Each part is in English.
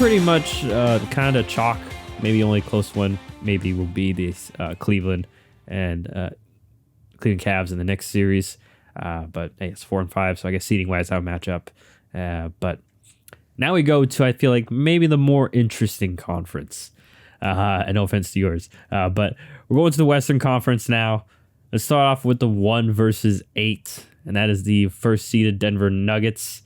pretty much kind of chalk. Maybe only close one maybe will be the Cleveland and Cleveland Cavs in the next series. But hey, it's 4-5, so I guess seeding wise, that would match up. But now we go to, I feel like, maybe the more interesting conference. And no offense to yours. But we're going to the Western Conference now. Let's start off with the 1 versus 8. And that is the first seeded Denver Nuggets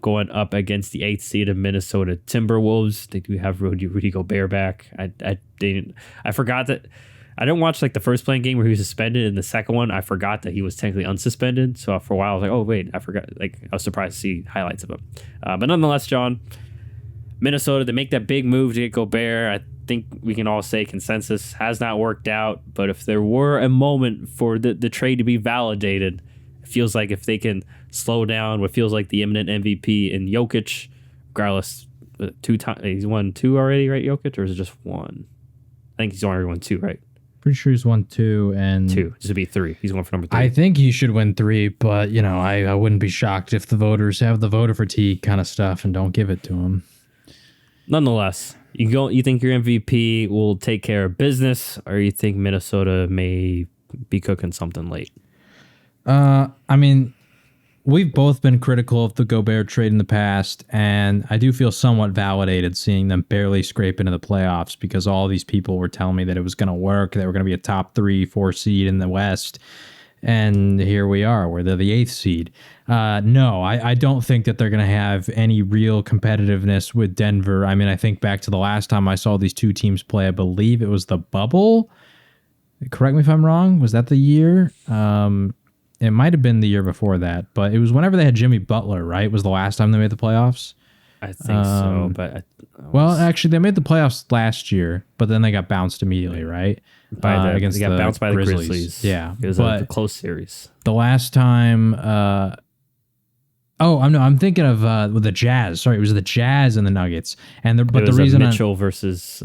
going up against the 8th seeded Minnesota Timberwolves. They do have Rudy Gobert back. I forgot that. I didn't watch like the first playing game where he was suspended, and the second one I forgot that he was technically unsuspended. So for a while I was like, oh wait, I forgot. Like I was surprised to see highlights of him. But nonetheless, John, Minnesota, they make that big move to get Gobert. I think we can all say consensus has not worked out. But if there were a moment for the trade to be validated, it feels like if they can slow down what feels like the imminent MVP in Jokic, regardless, 2 times he's won 2 already, right? Jokic, or is it just 1? I think he's already won 2, right? Pretty sure he's won 2 and 2. This would be 3. He's going for number 3. I think he should win 3, but I wouldn't be shocked if the voters have the voter fatigue kind of stuff and don't give it to him. Nonetheless, you think your MVP will take care of business, or you think Minnesota may be cooking something late? I mean, we've both been critical of the Gobert trade in the past, and I do feel somewhat validated seeing them barely scrape into the playoffs because all these people were telling me that it was going to work. They were going to be a top 3-4 seed in the West. And here we are, where they're the 8th seed. No, I don't think that they're going to have any real competitiveness with Denver. I mean, I think back to the last time I saw these two teams play, I believe it was the bubble. Correct me if I'm wrong. Was that the year? It might have been the year before that, but it was whenever they had Jimmy Butler, right? Was the last time they made the playoffs? I think so, but... Well, actually, they made the playoffs last year, but then they got bounced immediately, right? Against they got bounced by the Grizzlies. Yeah. It was a close series. The last time... I'm thinking of with the Jazz. Sorry, it was the Jazz and the Nuggets. But the reason Mitchell versus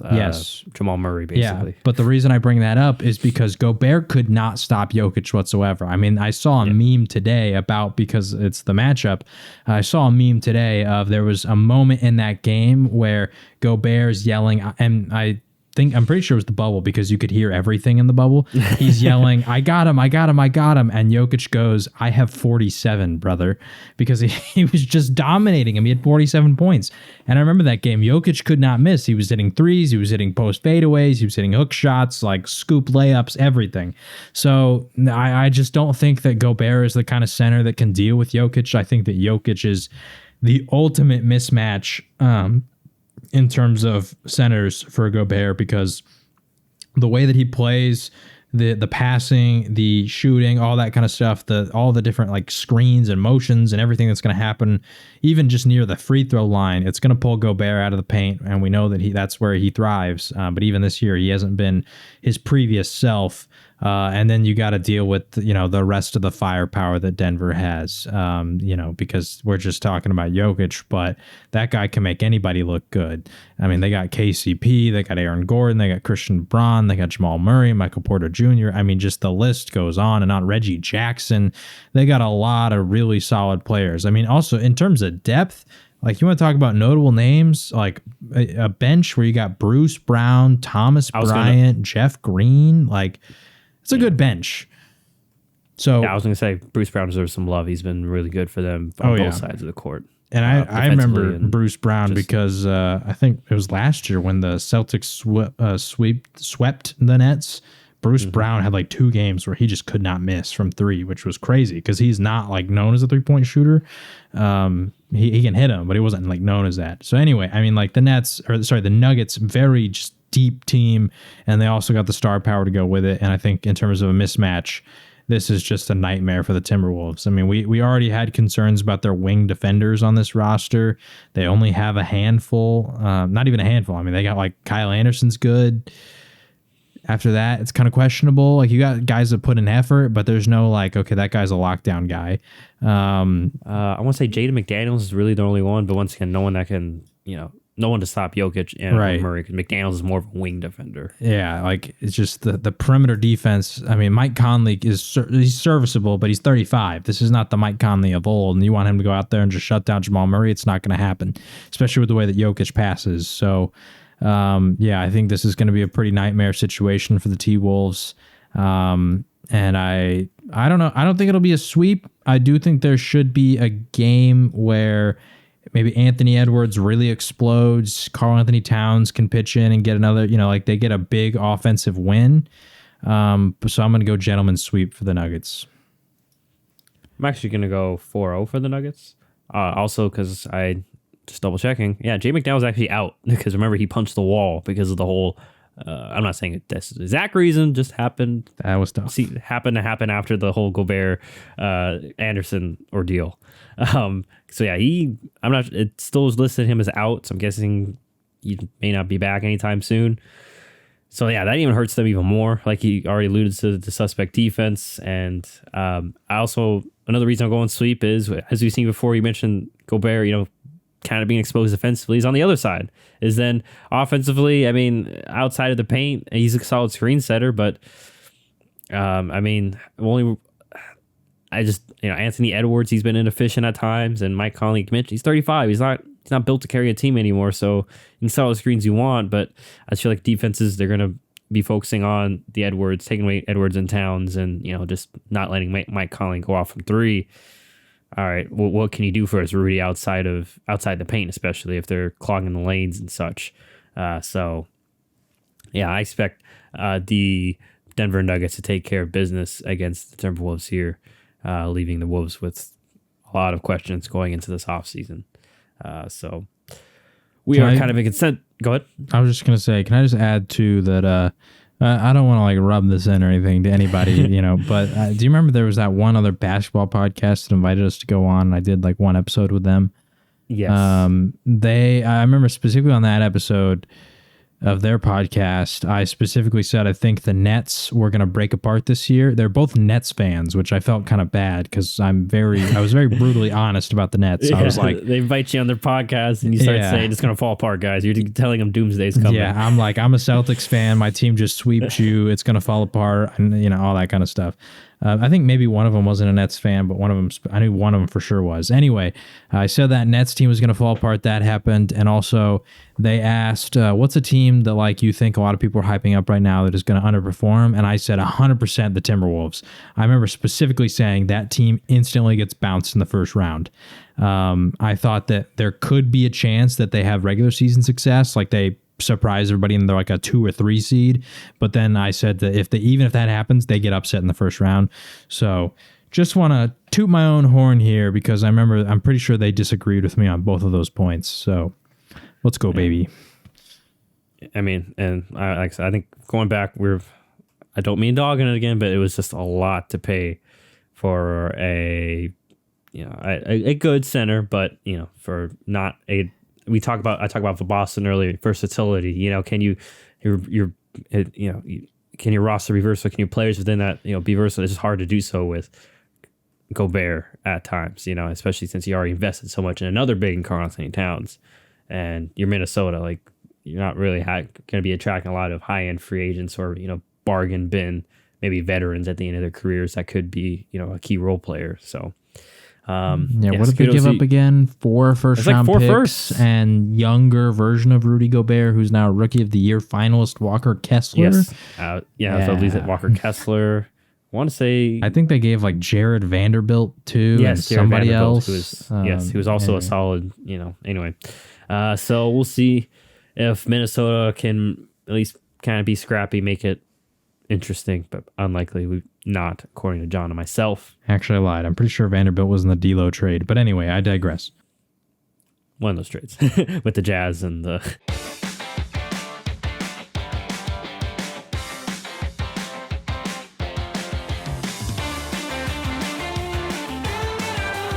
Jamal Murray, basically. Yeah, but the reason I bring that up is because Gobert could not stop Jokic whatsoever. I mean, I saw a meme today because it's the matchup. I saw a meme today of there was a moment in that game where Gobert's yelling, and I'm pretty sure it was the bubble because you could hear everything in the bubble. He's yelling, I got him. And Jokic goes, I have 47, brother, because he was just dominating him. He had 47 points. And I remember that game. Jokic could not miss. He was hitting threes. He was hitting post fadeaways. He was hitting hook shots, like scoop layups, everything. So I just don't think that Gobert is the kind of center that can deal with Jokic. I think that Jokic is the ultimate mismatch in terms of centers for Gobert, because the way that he plays, the passing, the shooting, all that kind of stuff, all the different like screens and motions and everything that's going to happen, even just near the free throw line, it's going to pull Gobert out of the paint, and we know that that's where he thrives. But even this year, he hasn't been his previous self. And then you got to deal with, the rest of the firepower that Denver has, because we're just talking about Jokic, but that guy can make anybody look good. I mean, they got KCP, they got Aaron Gordon, they got Christian Braun, they got Jamal Murray, Michael Porter Jr. I mean, just the list goes on and on. Reggie Jackson. They got a lot of really solid players. I mean, also in terms of depth, like you want to talk about notable names, like a bench where you got Bruce Brown, Thomas Bryant, Jeff Green, like... It's a good bench. So I was going to say Bruce Brown deserves some love. He's been really good for them on both sides of the court. And I remember Bruce Brown because I think it was last year when the Celtics swept the Nets. Bruce Brown had like 2 games where he just could not miss from 3, which was crazy because he's not like known as a 3-point shooter. He can hit them, but he wasn't like known as that. So anyway, I mean, like the Nuggets, very just deep team, and they also got the star power to go with it. And I think in terms of a mismatch, this is just a nightmare for the Timberwolves. I mean, we already had concerns about their wing defenders on this roster. They only have a handful, not even a handful. I mean, they got like Kyle Anderson's good. After that, it's kind of questionable. Like you got guys that put in effort, but there's no like, okay, that guy's a lockdown guy. I want to say Jaden McDaniels is really the only one, but once again, no one that can, no one to stop Jokic and Right. Murray, because McDaniels is more of a wing defender. Yeah, like it's just the perimeter defense. I mean, Mike Conley he's serviceable, but he's 35. This is not the Mike Conley of old, and you want him to go out there and just shut down Jamal Murray. It's not going to happen, especially with the way that Jokic passes. So, yeah, I think this is going to be a pretty nightmare situation for the T-Wolves. And I don't know. I don't think it'll be a sweep. I do think there should be a game where maybe Anthony Edwards really explodes. Karl Anthony Towns can pitch in and get another, like they get a big offensive win. So I'm going to go gentleman's sweep for the Nuggets. I'm actually going to go 4-0 for the Nuggets. Also, because I just double checking. Yeah, Jay McDowell's actually out because remember he punched the wall because of the whole. I'm not saying that's the exact reason. Just happened. That was tough. Happened to happen after the whole Gobert Anderson ordeal. So yeah, I'm not. It still is listed him as out. So I'm guessing he may not be back anytime soon. So yeah, that even hurts them even more. Like he already alluded to the suspect defense, and I also another reason I'm going sweep is as we've seen before. You mentioned Gobert, kind of being exposed defensively. He's on the other side. Is then offensively, I mean, outside of the paint, he's a solid screen setter, but Anthony Edwards, he's been inefficient at times, and Mike Conley mentioned he's 35. He's not built to carry a team anymore, so you can sell the screens you want, but I feel like defenses, they're going to be focusing on the Edwards, taking away Edwards and Towns, and just not letting Mike Conley go off from three. All right, well, what can you do for us, Rudy, outside the paint, especially if they're clogging the lanes and such? So, yeah, I expect the Denver Nuggets to take care of business against the Timberwolves here, leaving the Wolves with a lot of questions going into this offseason. So we are kind of in consent. Go ahead. I was just going to say, can I just add to that? I don't want to rub this in or anything to anybody, but do you remember there was that one other basketball podcast that invited us to go on? And I did one episode with them. Yes. I remember specifically on that episode of their podcast, I specifically said I think the Nets were going to break apart this year. They're both Nets fans, which I felt kind of bad because I was very brutally honest about the Nets. I was like, they invite you on their podcast and you start saying it's going to fall apart, guys. You're telling them doomsday's coming. Yeah, I'm like, I'm a Celtics fan. My team just sweeps you. It's going to fall apart, and all that kind of stuff. I think maybe one of them wasn't a Nets fan, but I knew one of them for sure was. Anyway, I said that Nets team was going to fall apart. That happened. And also they asked, what's a team that you think a lot of people are hyping up right now that is going to underperform? And I said 100% the Timberwolves. I remember specifically saying that team instantly gets bounced in the first round. I thought that there could be a chance that they have regular season success, they surprise everybody and they're a 2 or 3 seed. But then I said that even if that happens, they get upset in the first round. So just want to toot my own horn here because I'm pretty sure they disagreed with me on both of those points. So let's go, baby. I mean, and I think going back, I don't mean dogging it again, but it was just a lot to pay for a good center, but for not a. I talk about the Boston earlier, versatility. Can your roster be versatile? Can your players within that be versatile? It's just hard to do so with Gobert at times. Especially since you already invested so much in another big in Karl Anthony Towns, and you're Minnesota. You're not really going to be attracting a lot of high end free agents or bargain bin, maybe veterans at the end of their careers that could be a key role player. So. What did they give up again? 4 first-round picks and younger version of Rudy Gobert, who's now Rookie of the Year finalist Walker Kessler. Yes, so at least Walker Kessler. I want to say I think they gave Jared Vanderbilt too. Yes, and somebody else. Who was also a solid. Anyway, so we'll see if Minnesota can at least kind of be scrappy, make it interesting, but unlikely. Not according to John and myself. Actually, I lied. I'm pretty sure Vanderbilt was in the D'Lo trade. But anyway, I digress. One of those trades with the Jazz and the